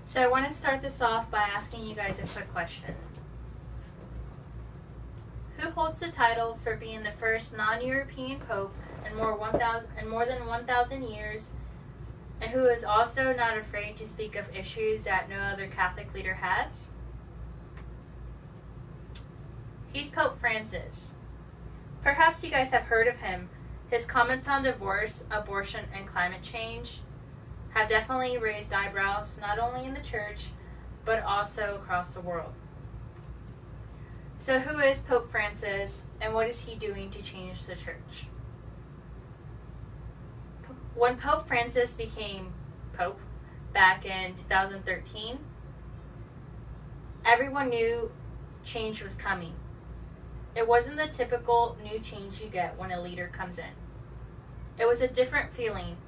So I want to start this off by asking you guys a quick question. Who holds the title for being the first non-European pope in more than 1,000 years, and who is also not afraid to speak of issues that no other Catholic leader has? He's Pope Francis. Perhaps you guys have heard of him. His comments on divorce, abortion, and climate change have definitely raised eyebrows, not only in the church, but also across the world. So who is Pope Francis, and what is he doing to change the church? When Pope Francis became Pope back in 2013, everyone knew change was coming. It wasn't the typical new change you get when a leader comes in. It was a different feeling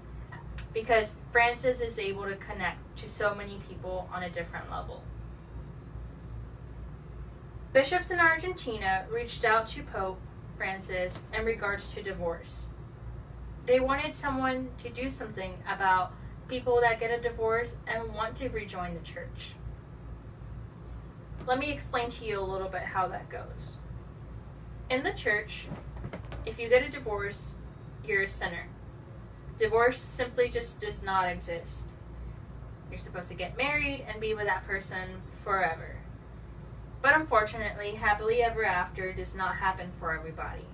because Francis is able to connect to so many people on a different level. Bishops in Argentina reached out to Pope Francis in regards to divorce. They wanted someone to do something about people that get a divorce and want to rejoin the church. Let me explain to you a little bit how that goes. In the church, if you get a divorce, you're a sinner. Divorce simply just does not exist. You're supposed to get married and be with that person forever. But unfortunately, happily ever after does not happen for everybody.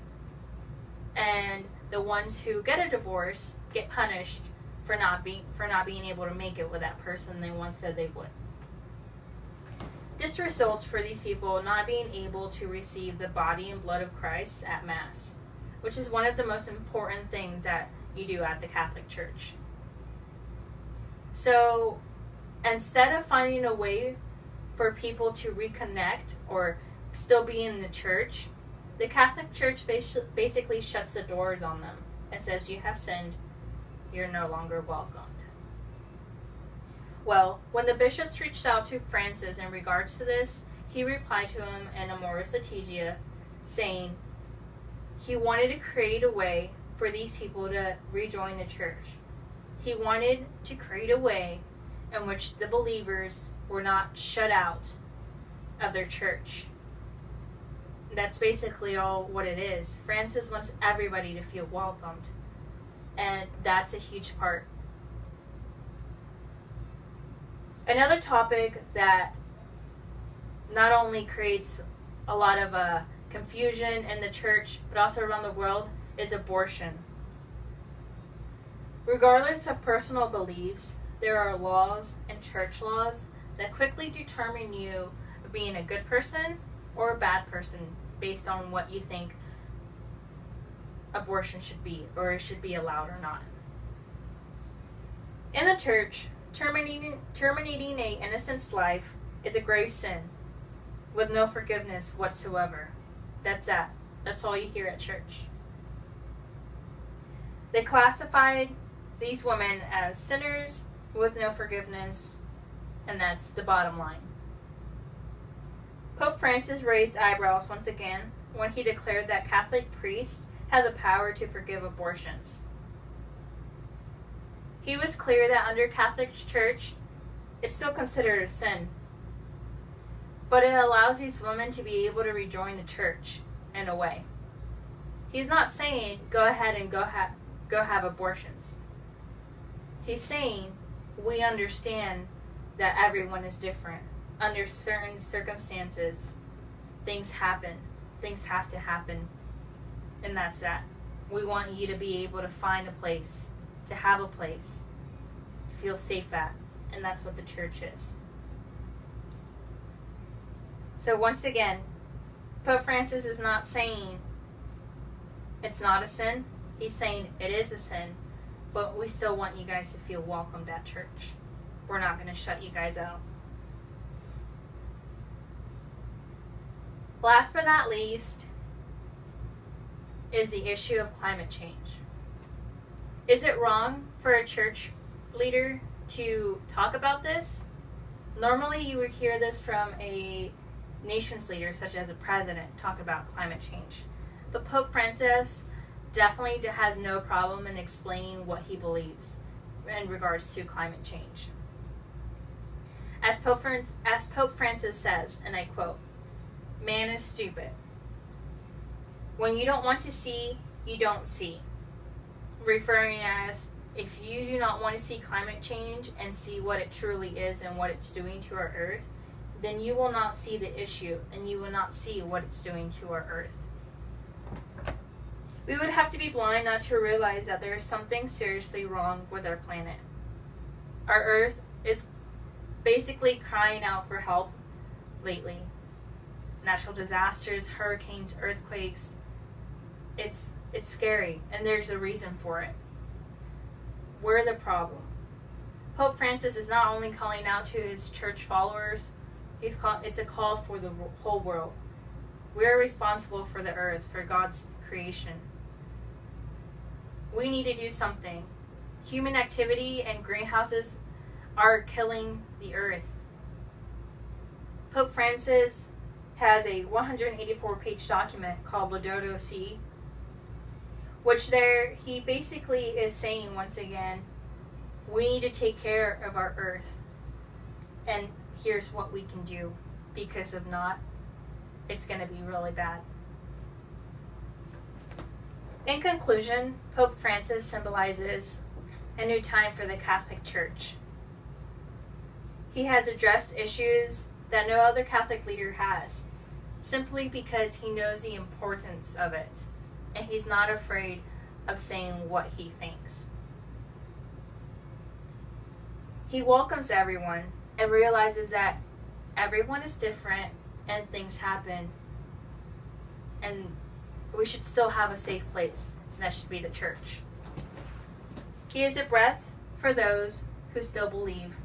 And the ones who get a divorce get punished for not being able to make it with that person they once said they would. This results for these people not being able to receive the body and blood of Christ at Mass, which is one of the most important things that you do at the Catholic Church. So instead of finding a way for people to reconnect or still be in the church, the Catholic Church basically shuts the doors on them and says, you have sinned, you're no longer welcomed. Well, when the bishops reached out to Francis in regards to this, he replied to him in Amoris Laetitia, saying he wanted to create a way for these people to rejoin the church. He wanted to create a way in which the believers were not shut out of their church. That's basically all what it is. Francis wants everybody to feel welcomed, and that's a huge part. Another topic that not only creates a lot of confusion in the church, but also around the world, is abortion. Regardless of personal beliefs, there are laws and church laws that quickly determine you being a good person or a bad person based on what you think abortion should be, or it should be allowed or not. In the church, terminating an innocent's life is a grave sin with no forgiveness whatsoever. That's that. That's all you hear at church. They classified these women as sinners with no forgiveness, and that's the bottom line. Pope Francis raised eyebrows once again when he declared that Catholic priests had the power to forgive abortions. He was clear that under Catholic Church, it's still considered a sin, but it allows these women to be able to rejoin the church in a way. He's not saying go ahead and go have abortions. He's saying we understand that everyone is different. Under certain circumstances, things happen. Things have to happen. And that's that. We want you to be able to find a place, to have a place, to feel safe at. And that's what the church is. So once again, Pope Francis is not saying it's not a sin. He's saying it is a sin. But we still want you guys to feel welcomed at church. We're not going to shut you guys out. Last but not least is the issue of climate change. Is it wrong for a church leader to talk about this? Normally you would hear this from a nation's leader, such as a president, talk about climate change. But Pope Francis definitely has no problem in explaining what he believes in regards to climate change. As Pope Francis says, and I quote, "Man is stupid. When you don't want to see, you don't see." Referring as, if you do not want to see climate change and see what it truly is and what it's doing to our earth, then you will not see the issue and you will not see what it's doing to our earth. We would have to be blind not to realize that there is something seriously wrong with our planet. Our earth is basically crying out for help lately. Natural disasters, hurricanes, earthquakes. It's scary, and there's a reason for it. We're the problem. Pope Francis is not only calling out to his church followers, it's a call for the whole world. We are responsible for the earth, for God's creation. We need to do something. Human activity and greenhouses are killing the earth. Pope Francis has a 184-page document called Laudato Si', which he basically is saying once again, we need to take care of our earth, and here's what we can do, because if not, it's going to be really bad. In conclusion, Pope Francis symbolizes a new time for the Catholic Church. He has addressed issues that no other Catholic leader has, simply because he knows the importance of it, and he's not afraid of saying what he thinks. He welcomes everyone and realizes that everyone is different and things happen, and we should still have a safe place, and that should be the church. He is a breath for those who still believe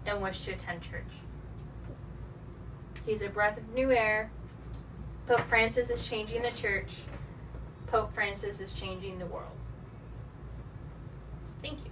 and wish to attend church. He's a breath of new air. Pope Francis is changing the church. Pope Francis is changing the world. Thank you.